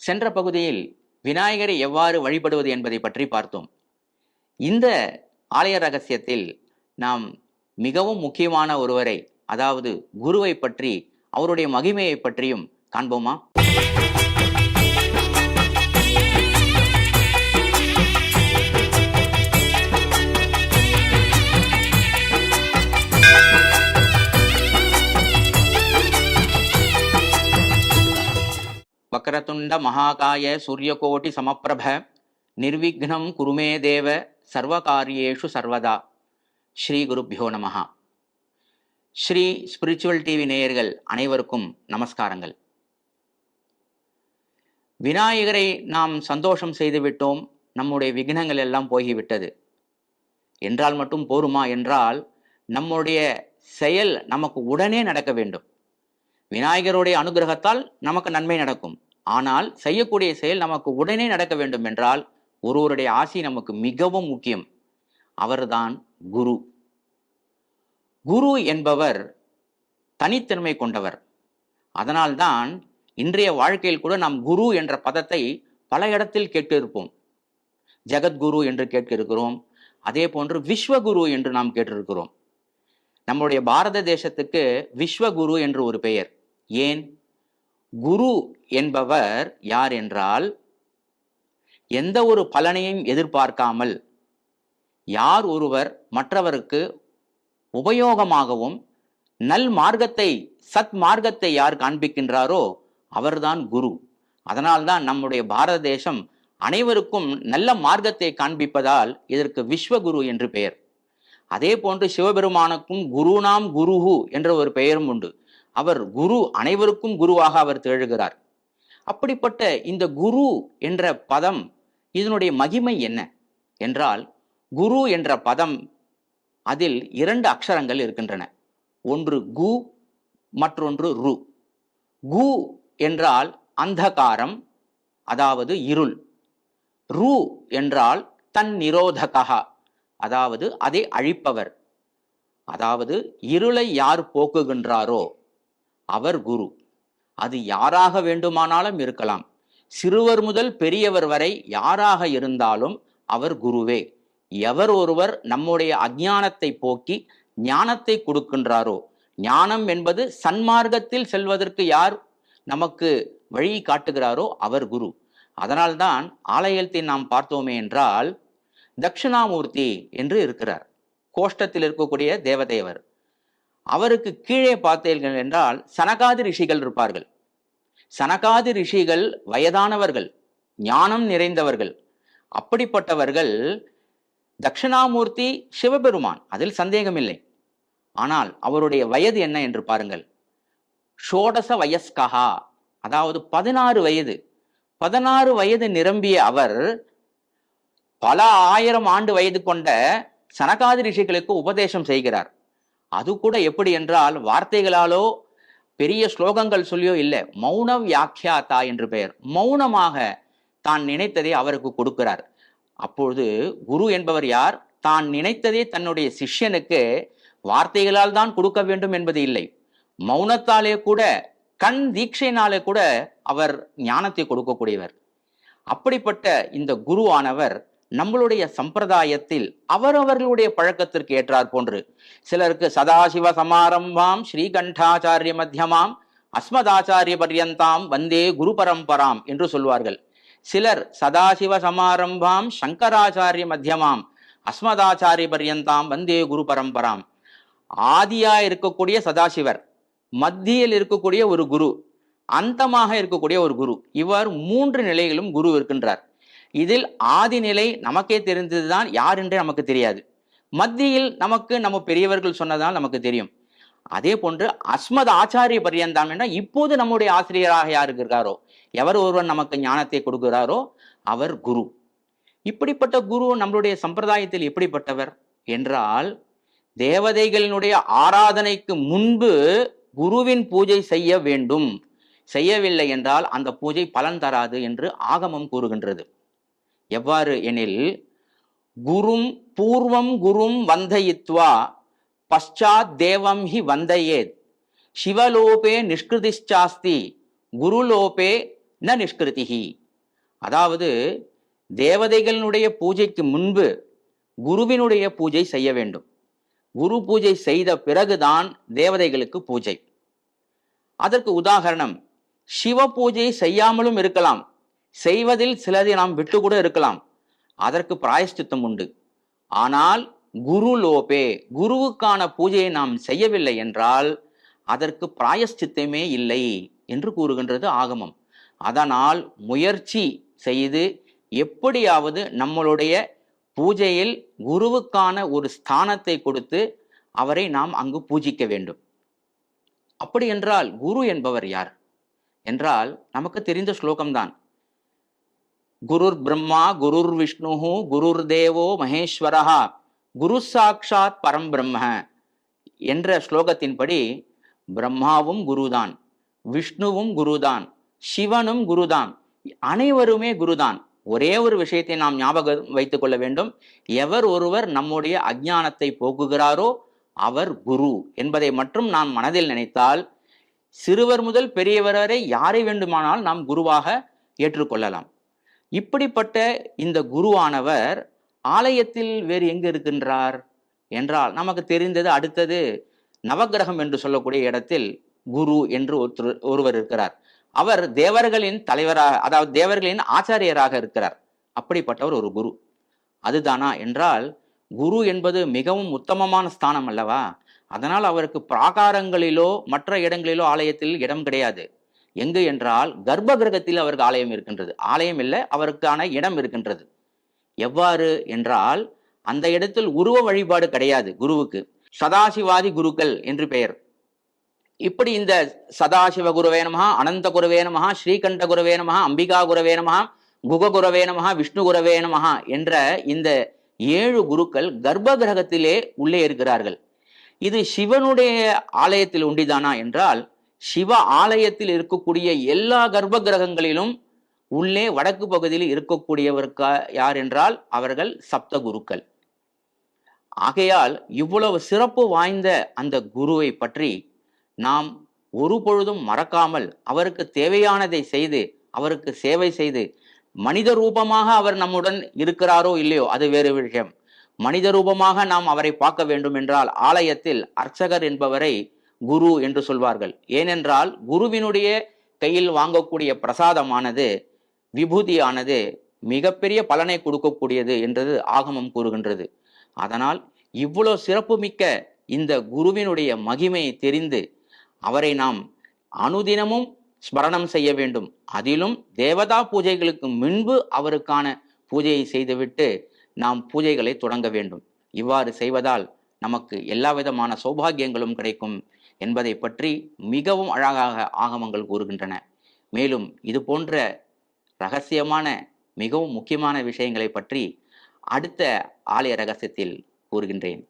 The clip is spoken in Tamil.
சென்ற பகுதியில் விநாயகரை எவ்வாறு வழிபடுவது என்பதை பற்றி பார்த்தோம். இந்த ஆலய ரகசியத்தில் நாம் மிகவும் முக்கியமான ஒருவரை, அதாவது குருவை பற்றி, அவருடைய மகிமையை பற்றியும் காண்போமா? வக்ரதுண்ட மகாகாய சூரியகோட்டி சமப்பிரப நிர்விக்னம் குருமே தேவ சர்வகாரியேஷு சர்வதா. ஸ்ரீ குருப்யோ நமஹா. ஸ்ரீ ஸ்பிரிச்சுவல் டிவி நேயர்கள் அனைவருக்கும் நமஸ்காரங்கள். விநாயகரை நாம் சந்தோஷம் செய்துவிட்டோம், நம்முடைய விக்னங்கள் எல்லாம் போய்விட்டது என்றால் மட்டும் போருமா என்றால், நம்முடைய செயல் நமக்கு உடனே நடக்க வேண்டும். விநாயகருடைய அனுகிரகத்தால் நமக்கு நன்மை நடக்கும். ஆனால் செய்யக்கூடிய செயல் நமக்கு உடனே நடக்க வேண்டும் என்றால் ஒருவருடைய ஆசி நமக்கு மிகவும் முக்கியம். அவர்தான் குரு. குரு என்பவர் தனித்தன்மை கொண்டவர். அதனால்தான் இன்றைய வாழ்க்கையில் கூட நாம் குரு என்ற பதத்தை பல இடத்தில் கேட்டிருப்போம். ஜெகத்குரு என்று கேட்டிருக்கிறோம். அதே போன்று விஸ்வகுரு என்று நாம் கேட்டிருக்கிறோம். நம்முடைய பாரத தேசத்துக்கு விஸ்வகுரு என்று ஒரு பெயர். ஏன்? குரு என்பவர் யார் என்றால், எந்த ஒரு பலனையும் எதிர்பார்க்காமல் யார் ஒருவர் மற்றவருக்கு உபயோகமாகவும் நல் மார்க்கத்தை, சத் மார்க்கத்தை யார் காண்பிக்கின்றாரோ அவர்தான் குரு. அதனால்தான் நம்முடைய பாரத தேசம் அனைவருக்கும் நல்ல மார்க்கத்தை காண்பிப்பதால் இதற்கு விஸ்வகுரு என்று பெயர். அதே போன்று சிவபெருமானுக்கும் குருநாம் குருஹு என்ற ஒரு பெயரும் உண்டு. அவர் குரு, அனைவருக்கும் குருவாக அவர் திகழ்கிறார். அப்படிப்பட்ட இந்த குரு என்ற பதம், இதனுடைய மகிமை என்ன என்றால், குரு என்ற பதம், அதில் 2 அக்ஷரங்கள் இருக்கின்றன. ஒன்று கு, மற்றொன்று ரு. கு என்றால் அந்தகாரம், அதாவது இருள். ரு என்றால் தன் நிரோதகா, அதாவது அதை அழிப்பவர். அதாவது இருளை யார் போக்குகின்றாரோ அவர் குரு. அது யாராக வேண்டுமானாலும் இருக்கலாம். சிறுவர் முதல் பெரியவர் வரை யாராக இருந்தாலும் அவர் குருவே. எவர் ஒருவர் நம்முடைய அஞ்ஞானத்தை போக்கி ஞானத்தை கொடுக்கின்றாரோ, ஞானம் என்பது சன்மார்க்கத்தில் செல்வதற்கு யார் நமக்கு வழி காட்டுகிறாரோ அவர் குரு. அதனால்தான் ஆலயத்தில் நாம் பார்த்தோமே என்றால், தட்சிணாமூர்த்தி என்று இருக்கிறார். கோஷ்டத்தில் இருக்கக்கூடிய தேவதேவர். அவருக்கு கீழே பார்த்தீர்கள் என்றால் சனகாதி ரிஷிகள் இருப்பார்கள். சனகாதி ரிஷிகள் வயதானவர்கள், ஞானம் நிறைந்தவர்கள். அப்படிப்பட்டவர்கள் தட்சிணாமூர்த்தி சிவபெருமான், அதில் சந்தேகமில்லை. ஆனால் அவருடைய வயது என்ன என்று பாருங்கள். ஷோடச வயஸ்கா, அதாவது 16 வயது. 16 வயது நிரம்பிய அவர் பல 1000 ஆண்டு வயது கொண்ட சனகாதி ரிஷிகளுக்கு உபதேசம் செய்கிறார். அது கூட எப்படி என்றால், வார்த்தைகளாலோ பெரிய ஸ்லோகங்கள் சொல்லியோ இல்லை, மௌன வியாக்கியாத்தா என்று பெயர். மௌனமாக தான் நினைத்ததை அவருக்கு கொடுக்கிறார். அப்பொழுது குரு என்பவர் யார்? தான் நினைத்ததை தன்னுடைய சிஷ்யனுக்கு வார்த்தைகளால் தான் கொடுக்க வேண்டும் என்பது இல்லை, மௌனத்தாலே கூட, கண் தீட்சையினாலே கூட அவர் ஞானத்தை கொடுக்கக்கூடியவர். அப்படிப்பட்ட இந்த குருவானவர் நம்மளுடைய சம்பிரதாயத்தில் அவரவர்களுடைய பழக்கத்திற்கு ஏற்றார் போன்று, சிலருக்கு சதாசிவ சமாரம்பாம் ஸ்ரீகண்டாச்சாரிய மத்தியமாம் அஸ்மதாச்சாரிய பர்யந்தாம் வந்தே குரு பரம்பராம் என்று சொல்வார்கள். சிலர் சதாசிவ சமாரம்பாம் சங்கராச்சாரிய மத்தியமாம் அஸ்மதாச்சாரிய பர்யந்தாம் வந்தே குரு பரம்பராம். ஆதியா இருக்கக்கூடிய சதாசிவர், மத்தியில் இருக்கக்கூடிய ஒரு குரு, அந்தமாக இருக்கக்கூடிய ஒரு குரு. இவர் 3 நிலைகளும் குரு இருக்கின்றார். இதில் ஆதி நிலை நமக்கே தெரிந்ததுதான், யார் என்றே நமக்கு தெரியாது. மத்தியில் நமக்கு நம்ம பெரியவர்கள் சொன்னதால் நமக்கு தெரியும். அதே போன்று அஸ்மத் ஆச்சாரிய பர்யந்தாம் என்ற இப்போது நம்முடைய ஆசிரியராக யார் இருக்கிறாரோ, எவர் ஒருவர் நமக்கு ஞானத்தை கொடுக்கிறாரோ அவர் குரு. இப்படிப்பட்ட குரு நம்மளுடைய சம்பிரதாயத்தில் எப்படிப்பட்டவர் என்றால், தேவதைகளினுடைய ஆராதனைக்கு முன்பு குருவின் பூஜை செய்ய வேண்டும். செய்யவில்லை என்றால் அந்த பூஜை பலன் தராது என்று ஆகமம் கூறுகின்றது. எவ்வாறு எனில், குரும் பூர்வம் குரும் வந்தயித்வா பశ్చాத் தேவம் ஹி வந்தயேத் சிவலோபே நிஷ்கிருதிச்சாஸ்தி குருலோபே ந நிஷ்கிருதிஹி. அதாவது தேவதைகளினுடைய பூஜைக்கு முன்பு குருவினுடைய பூஜை செய்ய வேண்டும். குரு பூஜை செய்த பிறகுதான் தேவதைகளுக்கு பூஜை. அதற்கு உதாரணம், சிவ பூஜை செய்யாமலும் இருக்கலாம், செய்வதில் சிலதை நாம் விட்டு கூட இருக்கலாம், அதற்கு பிராயஷ்சித்தம் உண்டு. ஆனால் குரு லோபே, குருவுக்கான பூஜையை நாம் செய்யவில்லை என்றால் அதற்கு பிராயஷ்சித்தமே இல்லை என்று கூறுகின்றது ஆகமம். அதனால் முயற்சி செய்து எப்படியாவது நம்மளுடைய பூஜையில் குருவுக்கான ஒரு ஸ்தானத்தை கொடுத்து அவரை நாம் அங்கு பூஜிக்க வேண்டும். அப்படி என்றால் குரு என்பவர் யார் என்றால் நமக்கு தெரிந்த ஸ்லோகம்தான். குருர் பிரம்மா குருர் விஷ்ணு குருர் தேவோ மகேஸ்வரஹா குரு சாக்ஷாத் பரம் பிரம்ம என்ற ஸ்லோகத்தின்படி பிரம்மாவும் குருதான், விஷ்ணுவும் குருதான், சிவனும் குருதான், அனைவருமே குருதான். ஒரே ஒரு விஷயத்தை நாம் ஞாபகம் வைத்துக் கொள்ள வேண்டும், எவர் ஒருவர் நம்முடைய அஞ்ஞானத்தை போக்குகிறாரோ அவர் குரு என்பதை மட்டும் நாம் மனதில் நினைத்தால் சிறுவர் முதல் பெரியவர் வரை யாரை வேண்டுமானால் நாம் குருவாக ஏற்றுக்கொள்ளலாம். இப்படிப்பட்ட இந்த குருவானவர் ஆலயத்தில் வேறு எங்கு இருக்கின்றார் என்றால் நமக்கு தெரிந்தது அடுத்தது நவக்கிரகம் என்று சொல்லக்கூடிய இடத்தில் குரு என்று ஒருவர் இருக்கிறார். அவர் தேவர்களின் தலைவராக, அதாவது தேவர்களின் ஆச்சாரியராக இருக்கிறார். அப்படிப்பட்டவர் ஒரு குரு. அதுதானா என்றால் குரு என்பது மிகவும் உத்தமமான ஸ்தானம் அல்லவா? அதனால் அவருக்கு பிராகாரங்களிலோ மற்ற இடங்களிலோ ஆலயத்தில் இடம் கிடையாது. எங்கு என்றால் கர்ப்ப கிரகத்தில் அவருக்கு ஆலயம் இருக்கின்றது. ஆலயம் இல்லை, அவருக்கான இடம் இருக்கின்றது. எவ்வாறு என்றால் அந்த இடத்தில் உருவ வழிபாடு கிடையாது குருவுக்கு. சதாசிவாதி குருக்கள் என்று பெயர். இப்படி இந்த சதாசிவ குருவே நமஹ, அனந்த குருவே நமஹ, ஸ்ரீகண்ட குருவே நமஹ, அம்பிகா குருவே நமஹ, குக குருவே நமஹ, விஷ்ணு குருவே நமஹ என்ற இந்த 7 குருக்கள் கர்ப்ப கிரகத்திலே உள்ளே இருக்கிறார்கள். இது சிவனுடைய ஆலயத்தில் உண்டிதானா என்றால் சிவ ஆலயத்தில் இருக்கக்கூடிய எல்லா கர்ப்ப கிரகங்களிலும் உள்ளே வடக்கு பகுதியில் இருக்கக்கூடியவருக்கு யார் என்றால் அவர்கள் சப்த குருக்கள். ஆகையால் இவ்வளவு சிறப்பு வாய்ந்த அந்த குருவை பற்றி நாம் ஒரு பொழுதும் மறக்காமல் அவருக்கு தேவையானதை செய்து அவருக்கு சேவை செய்து, மனித ரூபமாக அவர் நம்முடன் இருக்கிறாரோ இல்லையோ அது வேறு விஷயம். மனித ரூபமாக நாம் அவரை பார்க்க வேண்டும் என்றால் ஆலயத்தில் அர்ச்சகர் என்பவரை குரு என்று சொல்வார்கள். ஏனென்றால் குருவினுடைய கையில் வாங்கக்கூடிய பிரசாதமானது, விபூதியானது மிகப்பெரிய பலனை கொடுக்கக்கூடியது என்றது ஆகமம் கூறுகின்றது. அதனால் இவ்வளவு சிறப்புமிக்க இந்த குருவினுடைய மகிமையை தெரிந்து அவரை நாம் அனுதினமும் ஸ்மரணம் செய்ய வேண்டும். அதிலும் தேவதா பூஜைகளுக்கு முன்பு அவருக்கான பூஜையை செய்துவிட்டு நாம் பூஜைகளை தொடங்க வேண்டும். இவ்வாறு செய்வதால் நமக்கு எல்லா விதமான சௌபாகியங்களும் கிடைக்கும் என்பதை பற்றி மிகவும் அழகாக ஆகமங்கள் கூறுகின்றன. மேலும் இது போன்ற ரகசியமான மிகவும் முக்கியமான விஷயங்களை பற்றி அடுத்த ஆலய ரகசியத்தில் கூறுகின்றேன்.